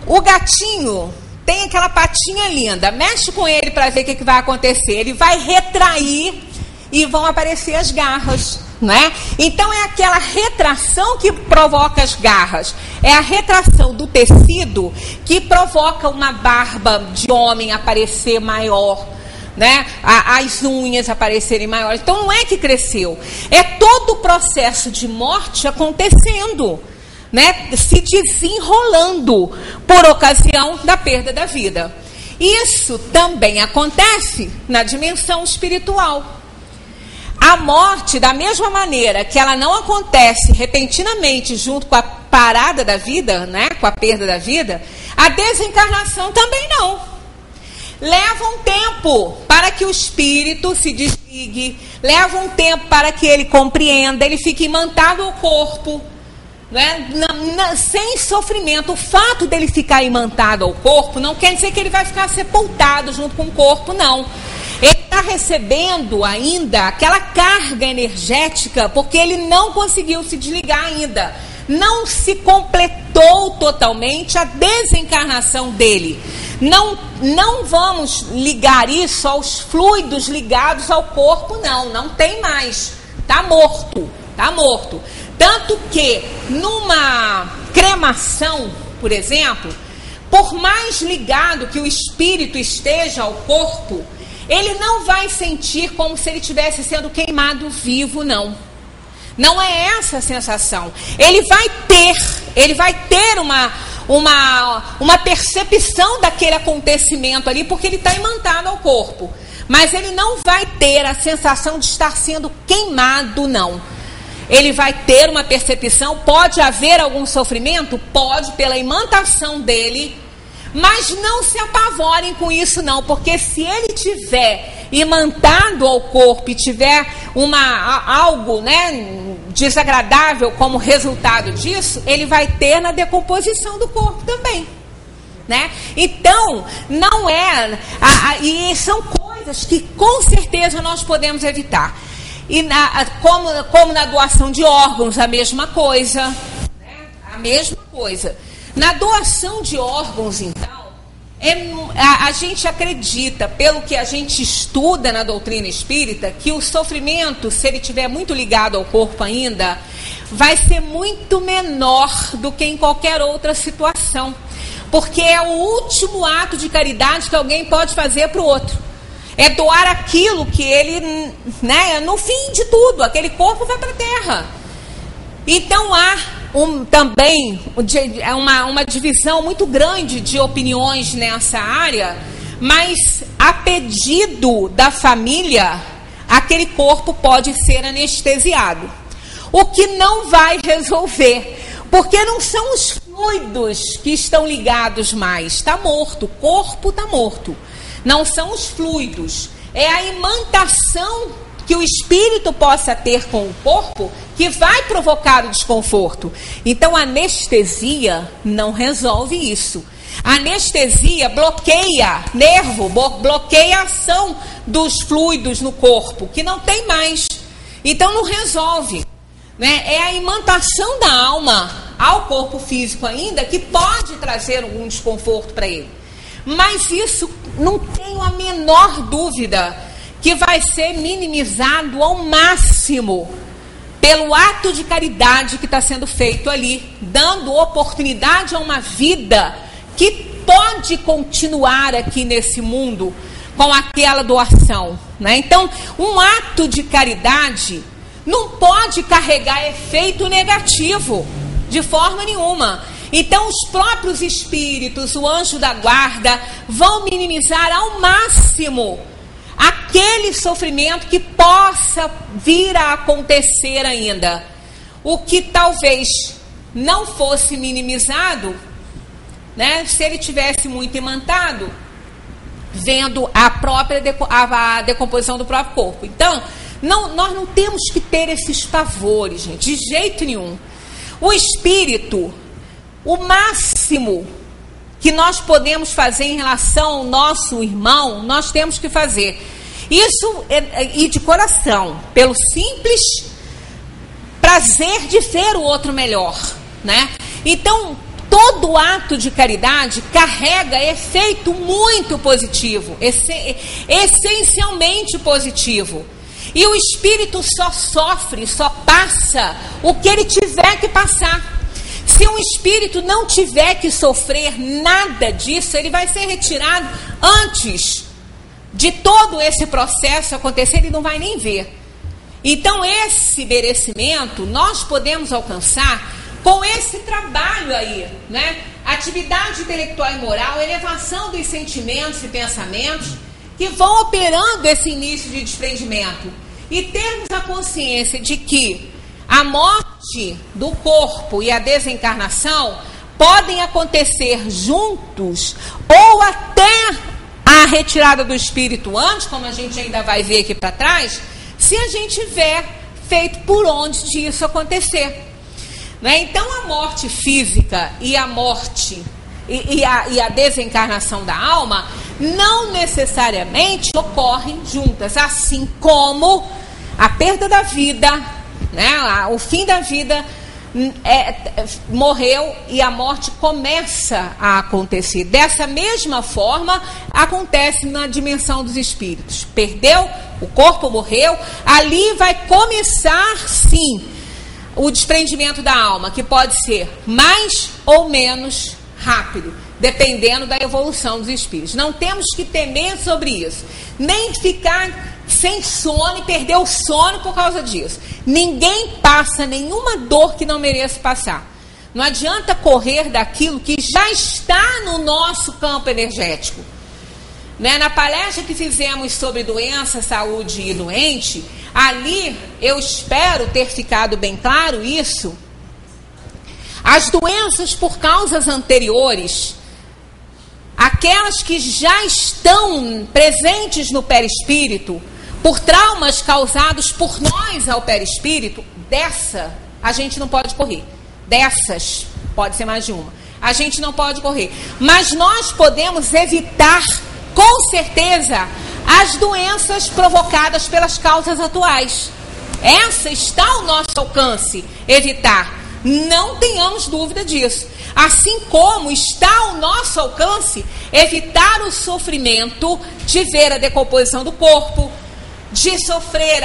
O gatinho tem aquela patinha linda, mexe com ele para ver o que vai acontecer. Ele vai retrair e vão aparecer as garras, né? Então é aquela retração que provoca as garras. É a retração do tecido que provoca uma barba de homem aparecer maior, né? As unhas aparecerem maiores. Então não é que cresceu. É todo o processo de morte acontecendo, né? Se desenrolando por ocasião da perda da vida. Isso também acontece na dimensão espiritual. A morte, da mesma maneira que ela não acontece repentinamente junto com a parada da vida, né, com a perda da vida, a desencarnação também não. Leva um tempo para que o espírito se desligue, leva um tempo para que ele compreenda, ele fique imantado ao corpo, né, sem sofrimento. O fato dele ficar imantado ao corpo não quer dizer que ele vai ficar sepultado junto com o corpo, não. Ele está recebendo ainda aquela carga energética, porque ele não conseguiu se desligar ainda. Não se completou totalmente a desencarnação dele. Não vamos ligar isso aos fluidos ligados ao corpo, não tem mais. Está morto, está morto. Tanto que numa cremação, por exemplo, por mais ligado que o espírito esteja ao corpo, ele não vai sentir como se ele estivesse sendo queimado vivo, não. Não é essa a sensação. Ele vai ter uma percepção daquele acontecimento ali, porque ele está imantado ao corpo. Mas ele não vai ter a sensação de estar sendo queimado, não. Ele vai ter uma percepção, pode haver algum sofrimento? Pode, pela imantação dele. Mas não se apavorem com isso não, porque se ele tiver imantado ao corpo e tiver algo, né, desagradável como resultado disso, ele vai ter na decomposição do corpo também, né? Então, não é... e são coisas que com certeza nós podemos evitar. E como na doação de órgãos, a mesma coisa... mesma coisa. Na doação de órgãos, então, a gente acredita, pelo que a gente estuda na doutrina espírita, que o sofrimento, se ele estiver muito ligado ao corpo ainda, vai ser muito menor do que em qualquer outra situação. Porque é o último ato de caridade que alguém pode fazer para o outro. É doar aquilo que ele, né, no fim de tudo, aquele corpo vai para a terra. Então há também uma divisão muito grande de opiniões nessa área, mas a pedido da família, aquele corpo pode ser anestesiado. O que não vai resolver, porque não são os fluidos que estão ligados mais, está morto, o corpo está morto. Não são os fluidos, é a imantação que o espírito possa ter com o corpo que vai provocar o desconforto. Então a anestesia não resolve isso. A anestesia bloqueia nervo, bloqueia a ação dos fluidos no corpo, que não tem mais. Então não resolve. Né? É a imantação da alma ao corpo físico ainda que pode trazer algum desconforto para ele. Mas isso não tenho a menor dúvida que vai ser minimizado ao máximo pelo ato de caridade que está sendo feito ali, dando oportunidade a uma vida que pode continuar aqui nesse mundo com aquela doação. Né? Então, um ato de caridade não pode carregar efeito negativo, de forma nenhuma. Então, os próprios espíritos, o anjo da guarda, vão minimizar ao máximo aquele sofrimento que possa vir a acontecer ainda. O que talvez não fosse minimizado, né, se ele tivesse muito imantado, vendo a própria a decomposição do próprio corpo. Então, nós não temos que ter esses pavores, gente, de jeito nenhum. O espírito, o máximo que nós podemos fazer em relação ao nosso irmão, nós temos que fazer. Isso e de coração, pelo simples prazer de ver o outro melhor, né? Então, todo ato de caridade carrega efeito muito positivo, essencialmente positivo. E o espírito só sofre, só passa o que ele tiver que passar. Se um espírito não tiver que sofrer nada disso, ele vai ser retirado antes de todo esse processo acontecer, ele não vai nem ver. Então, esse merecimento nós podemos alcançar com esse trabalho aí, né? Atividade intelectual e moral, elevação dos sentimentos e pensamentos que vão operando esse início de desprendimento. E termos a consciência de que a morte do corpo e a desencarnação podem acontecer juntos ou até a retirada do espírito antes, como a gente ainda vai ver aqui para trás, se a gente tiver feito por onde disso acontecer. Né? Então a morte física e a morte e a desencarnação da alma não necessariamente ocorrem juntas, assim como a perda da vida, né? O fim da vida morreu e a morte começa a acontecer. Dessa mesma forma, acontece na dimensão dos espíritos. Perdeu, o corpo morreu, ali vai começar, sim, o desprendimento da alma, que pode ser mais ou menos rápido, dependendo da evolução dos espíritos. Não temos que temer sobre isso, nem ficar sem sono e perder o sono por causa disso. Ninguém passa nenhuma dor que não mereça passar. Não adianta correr daquilo que já está no nosso campo energético. Né? Na palestra que fizemos sobre doença, saúde e doente, ali eu espero ter ficado bem claro isso. As doenças por causas anteriores, aquelas que já estão presentes no perispírito, por traumas causados por nós ao perispírito, dessa a gente não pode correr. Dessas, pode ser mais de uma, a gente não pode correr. Mas nós podemos evitar, com certeza, as doenças provocadas pelas causas atuais. Essa está ao nosso alcance, evitar. Não tenhamos dúvida disso. Assim como está ao nosso alcance evitar o sofrimento de ver a decomposição do corpo, de sofrer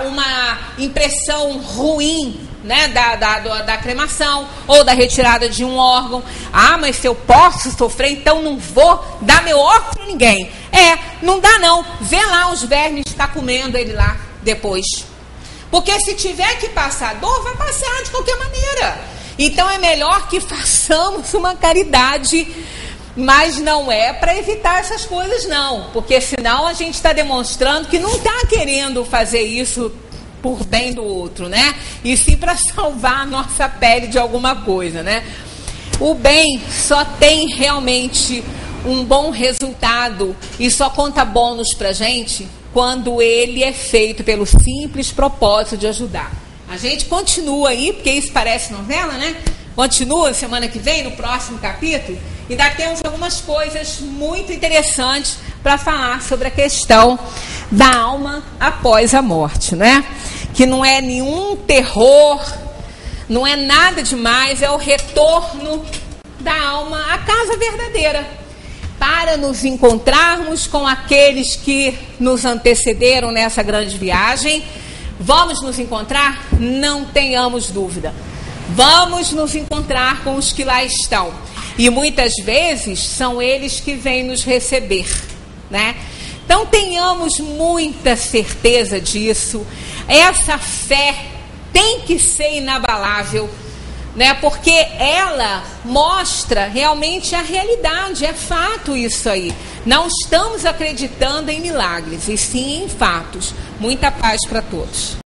uma impressão ruim, né, da cremação ou da retirada de um órgão. Ah, mas se eu posso sofrer, então não vou dar meu órgão para ninguém. Não dá não. Vê lá os vermes que está comendo ele lá depois. Porque se tiver que passar dor, vai passar de qualquer maneira. Então é melhor que façamos uma caridade, mas não é para evitar essas coisas não. Porque senão a gente está demonstrando que não está querendo fazer isso por bem do outro, né? E sim para salvar a nossa pele de alguma coisa, né? O bem só tem realmente um bom resultado e só conta bônus pra gente quando ele é feito pelo simples propósito de ajudar. A gente continua aí, porque isso parece novela, né? Continua semana que vem, no próximo capítulo, e ainda temos algumas coisas muito interessantes para falar sobre a questão da alma após a morte, né? Que não é nenhum terror, não é nada demais, é o retorno da alma à casa verdadeira, para nos encontrarmos com aqueles que nos antecederam nessa grande viagem. Vamos nos encontrar? Não tenhamos dúvida. Vamos nos encontrar com os que lá estão. E muitas vezes são eles que vêm nos receber, né? Então tenhamos muita certeza disso. Essa fé tem que ser inabalável, né? Porque ela mostra realmente a realidade, é fato isso aí. Não estamos acreditando em milagres, e sim em fatos. Muita paz para todos.